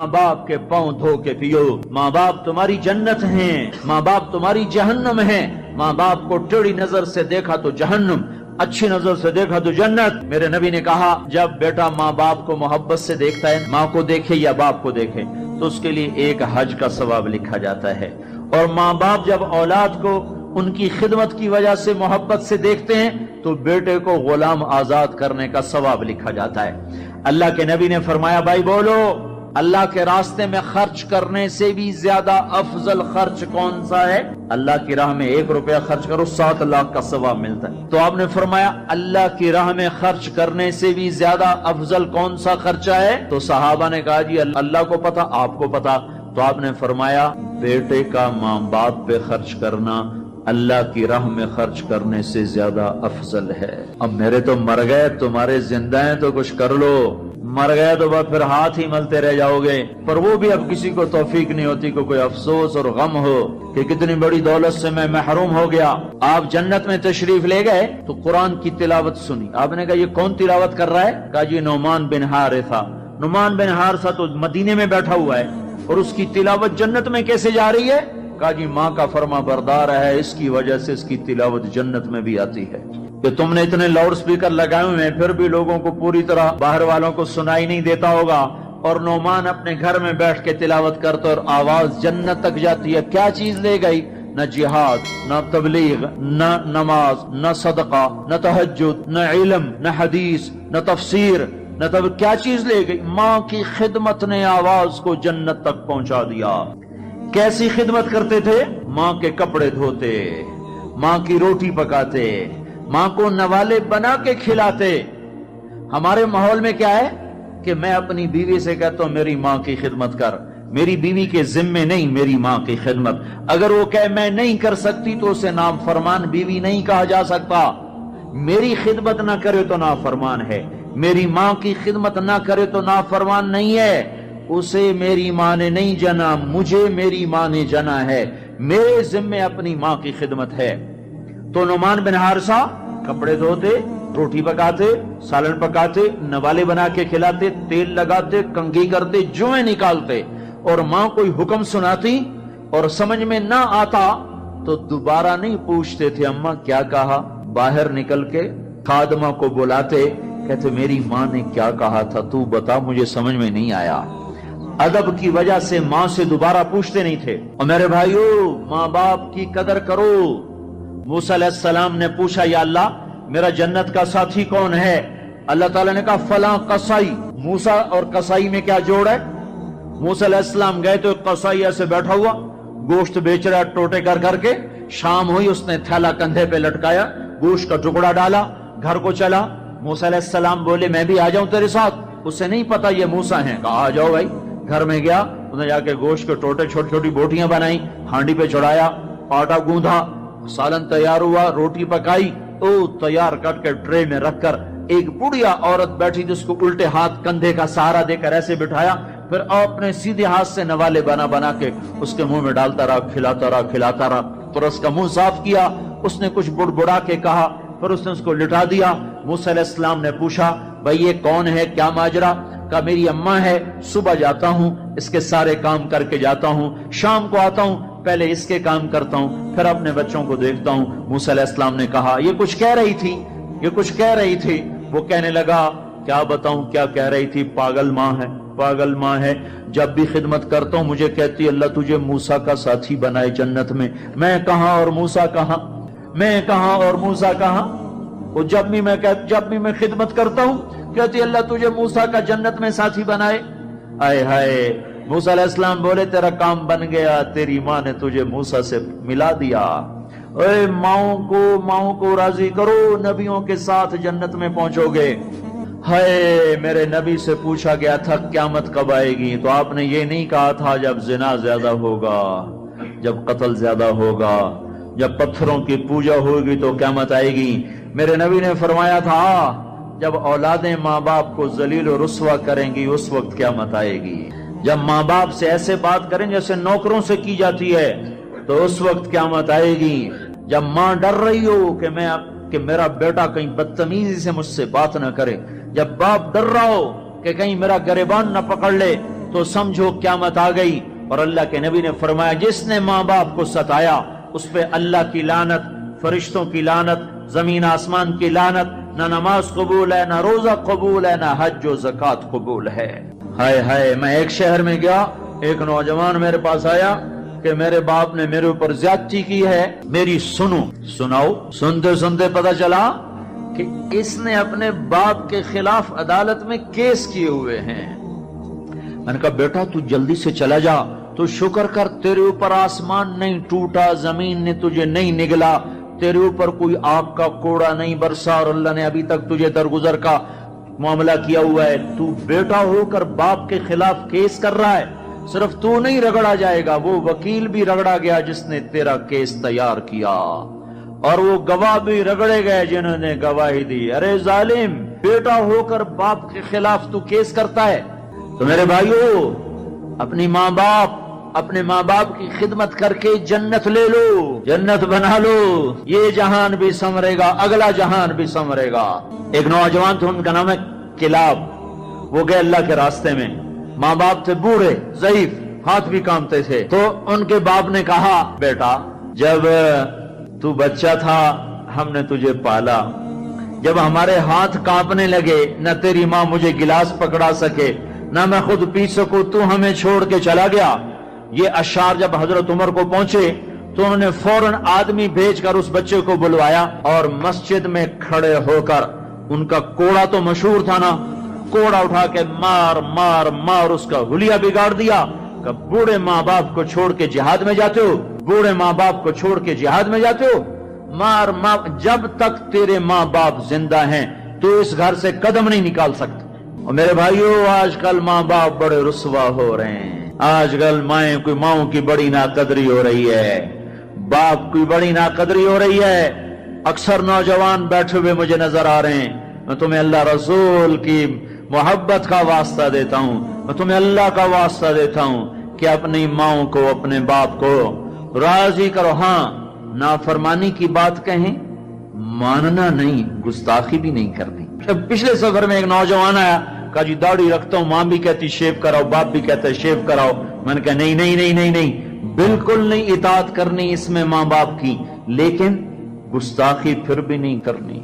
माँ बाप के पांव धो के पियो। माँ बाप तुम्हारी जन्नत हैं, माँ बाप तुम्हारी जहन्नम हैं। माँ बाप को टेढ़ी नजर से देखा तो जहन्नम, अच्छी नजर से देखा तो जन्नत। मेरे नबी ने कहा जब बेटा माँ बाप को मोहब्बत से देखता है, माँ को देखे या बाप को देखे, तो उसके लिए एक हज का सवाब लिखा जाता है। और माँ बाप जब औलाद को उनकी खिदमत की वजह से मोहब्बत से देखते हैं तो बेटे को गुलाम आजाद करने का सवाब लिखा जाता है। अल्लाह के नबी ने फरमाया, भाई बोलो, अल्लाह के रास्ते में खर्च करने से भी ज्यादा अफजल खर्च कौन सा है? अल्लाह की राह में 1 रुपया खर्च करो 7 लाख का सवाब मिलता है। तो आपने फरमाया अल्लाह की राह में खर्च करने से भी ज्यादा अफजल कौन सा खर्चा है? तो सहाबा ने कहा जी अल्लाह को पता, आपको पता। तो आपने फरमाया बेटे का माँ बाप पे खर्च करना अल्लाह की राह में खर्च करने से ज्यादा अफजल है। अब मेरे तो मर गए, तुम्हारे जिंदा हैं तो कुछ कर लो, मर गए तो बस फिर हाथ ही मलते रह जाओगे। पर वो भी अब किसी को तौफीक नहीं होती को कोई अफसोस और गम हो कि कितनी बड़ी दौलत से मैं महरूम हो गया। आप जन्नत में तशरीफ ले गए तो कुरान की तिलावत सुनी। आपने कहा ये कौन तिलावत कर रहा है? कहा जी नुमान बिन हारिसा। नुमान बिन हारिसा तो मदीने में बैठा हुआ है और उसकी तिलावत जन्नत में कैसे जा रही है? कहा जी माँ का फर्मा बरदार है, इसकी वजह से इसकी तिलावत जन्नत में भी आती है। कि तुमने इतने लाउड स्पीकर लगाए हुए हैं फिर भी लोगों को पूरी तरह बाहर वालों को सुनाई नहीं देता होगा, और नौमान अपने घर में बैठ के तिलावत करते और आवाज जन्नत तक जाती है। क्या चीज ले गई? न जिहाद, न तबलीग, न नमाज, न सदका, न तहज्जुद, न इल्म, न हदीस, न तफसीर, न तब क्या चीज ले गई? माँ की खिदमत ने आवाज को जन्नत तक पहुंचा दिया। कैसी खिदमत करते थे? माँ के कपड़े धोते, माँ की रोटी पकाते, माँ को नवाले बना के खिलाते। हमारे माहौल में क्या है कि मैं अपनी बीवी से कहता हूं मेरी माँ की खिदमत कर, मेरी बीवी के जिम्मे नहीं मेरी माँ की खिदमत। अगर वो कहे मैं नहीं कर सकती तो उसे नाफरमान बीवी नहीं कहा जा सकता। मेरी खिदमत ना करे तो नाफरमान है, मेरी माँ की खिदमत ना करे तो नाफरमान नहीं है। उसे मेरी माँ ने नहीं जना, मुझे मेरी माँ ने जना है। मेरे जिम्मे अपनी माँ की खिदमत है। तो नुमान बिन हारिसा कपड़े धोते, रोटी पकाते, सालन पकाते, नवाले बना के खिलाते, तेल लगाते, कंघी करते, जुएं निकालते, और माँ कोई हुक्म सुनाती और समझ में ना आता तो दोबारा नहीं पूछते थे अम्मा क्या कहा। बाहर निकल के खादमा को बुलाते, कहते मेरी माँ ने क्या कहा था तू बता, मुझे समझ में नहीं आया। अदब की वजह से माँ से दोबारा पूछते नहीं थे। और मेरे भाइयों, माँ बाप की कदर करो। मूसा अलैहिस्सलाम ने पूछा या अल्लाह मेरा जन्नत का साथी कौन है? अल्लाह ताला ने कहा फला कसाई। मूसा और कसाई में क्या जोड़ है? मूसा अलैहिस्सलाम गए तो कसाई ऐसे बैठा हुआ गोश्त बेच रहा टोटे कर करके। शाम हुई, उसने थैला कंधे पे लटकाया, गोश्त का टुकड़ा डाला, घर को चला। मूसा अलैहिस्सलाम बोले मैं भी आ जाऊं तेरे साथ? उसे नहीं पता ये मूसा है। कहा आ जाओ भाई। घर में गया, उसने जाके गोश्त के टोटे छोटी छोटी बोटियां बनाई, हांडी पे चढ़ाया, आटा गूंधा, सालन तैयार हुआ, रोटी पकाई, ओ तैयार करके ट्रे में रखकर एक बुढ़िया औरत बैठी जिसको उल्टे हाथ कंधे का सहारा देकर ऐसे बिठाया, फिर अपने सीधे हाथ से नवाले बना बना के उसके मुंह में डालता रहा, खिलाता रहा, खिलाता रहा। तो उसका मुंह साफ किया, उसने कुछ बुड़बुड़ा के कहा, फिर उसने उसको लिटा दिया। मूसा अलैहिस्सलाम ने पूछा भाई ये कौन है, क्या माजरा? का मेरी अम्मा है, सुबह जाता हूँ इसके सारे काम करके जाता हूँ, शाम को आता हूँ पहले इसके काम करता हूँ, फिर अपने बच्चों को देखता हूँ। मूसा अलैहिस्सलाम ने कहा ये कुछ कह रही थी, ये कुछ कह रही थी। वो कहने लगा क्या बताऊं क्या कह रही थी? पागल माँ है, पागल माँ है। जब भी खिदमत करता हूँ मुझे कहती अल्लाह तुझे मूसा का साथी बनाए जन्नत में। मैं कहाँ और मूसा कहाँ, मैं कहाँ और मूसा कहाँ। वो जब भी मैं खिदमत करता हूँ कहती अल्लाह तुझे मूसा का जन्नत में साथी बनाए। आए हाय। मूसा अलैहिस्सलाम बोले तेरा काम बन गया, तेरी माँ ने तुझे मूसा से मिला दिया। ओए माओ को राजी करो, नबियों के साथ जन्नत में पहुंचोगे। हाय मेरे नबी से पूछा गया था क़यामत कब आएगी, तो आपने ये नहीं कहा था जब जिना ज्यादा होगा, जब कत्ल ज्यादा होगा, जब पत्थरों की पूजा होगी तो क़यामत आएगी। मेरे नबी ने फरमाया था जब औलादें माँ बाप को जलील और रुस्वा करेंगी उस वक्त क़यामत आएगी। जब माँ बाप से ऐसे बात करें जैसे नौकरों से की जाती है तो उस वक्त क़यामत आएगी। जब माँ डर रही हो कि मेरा बेटा कहीं बदतमीजी से मुझसे बात न करे, जब बाप डर रहा हो कि कहीं मेरा गिरबान न पकड़ ले, تو समझो क़यामत आ गई। और अल्लाह के नबी ने फरमाया जिसने माँ बाप को सताया उस पे अल्लाह की लानत, फरिश्तों की लानत, जमीन आसमान की लानत, ना नमाज कबूल है, ना रोजा कबूल है, ना हज और ज़कात कबूल है। हाय हाय, मैं एक शहर में गया, एक नौजवान मेरे पास आया कि मेरे बाप ने मेरे ऊपर ज्यादती की है, मेरी सुनाओ। सुनते सुनते पता चला कि इसने अपने बाप के खिलाफ अदालत में केस किए हुए हैं। मैंने कहा बेटा तू जल्दी से चला जा, तू शुक्र कर तेरे ऊपर आसमान नहीं टूटा, जमीन ने तुझे नहीं निगला, तेरे ऊपर कोई आग का कोड़ा नहीं बरसा और अल्लाह ने अभी तक तुझे दरगुजर का मामला किया हुआ है। तू बेटा होकर बाप के खिलाफ केस कर रहा है, सिर्फ तू नहीं रगड़ा जाएगा, वो वकील भी रगड़ा गया जिसने तेरा केस तैयार किया, और वो गवाह भी रगड़े गए जिन्होंने गवाही दी। अरे जालिम, बेटा होकर बाप के खिलाफ तू केस करता है। तो मेरे भाइयों, अपने माँ बाप की खिदमत करके जन्नत ले लो, जन्नत बना लो, ये जहान भी संवरेगा, अगला जहान भी संवरेगा। एक नौजवान थे, उनका नाम है किलाब। वो गए अल्लाह के रास्ते में, माँ बाप थे बूढ़े ज़ईफ, हाथ भी कांपते थे। तो उनके बाप ने कहा बेटा जब तू बच्चा था हमने तुझे पाला, जब हमारे हाथ कांपने लगे, न तेरी माँ मुझे गिलास पकड़ा सके, न मैं खुद पी सकूं, तू हमें छोड़ के चला गया। ये अशार जब हजरत उमर को पहुंचे तो उन्होंने फौरन आदमी भेजकर उस बच्चे को बुलवाया और मस्जिद में खड़े होकर, उनका कोड़ा तो मशहूर था ना, कोड़ा उठा के मार मार मार उसका हुलिया बिगाड़ दिया। कब बूढ़े माँ बाप को छोड़ के जिहाद में जाते हो, बूढ़े माँ बाप को छोड़ के जिहाद में जाते हो, मार मार, जब तक तेरे माँ बाप जिंदा हैं तो इस घर से कदम नहीं निकाल सकते। और मेरे भाइयों, आजकल माँ बाप बड़े रुस्वा हो रहे हैं, आजकल माओं की बड़ी नाकदरी हो रही है, बाप की बड़ी नाकदरी हो रही है। अक्सर नौजवान बैठे हुए मुझे नजर आ रहे हैं। मैं तुम्हें अल्लाह रसूल की मोहब्बत का वास्ता देता हूं, मैं तुम्हें अल्लाह का वास्ता देता हूं कि अपनी माओं को, अपने बाप को राजी करो। हाँ, नाफरमानी की बात कहें, मानना नहीं, गुस्ताखी भी नहीं करनी। पिछले सफर में एक नौजवान आया, कहा जी दाढ़ी रखता हूं, मां भी कहती शेव कराओ, बाप भी कहता है शेव कराओ। मैंने कहा नहीं नहीं नहीं नहीं नहीं, बिल्कुल नहीं इताअत करनी इसमें मां बाप की, लेकिन गुस्ताखी फिर भी नहीं करनी।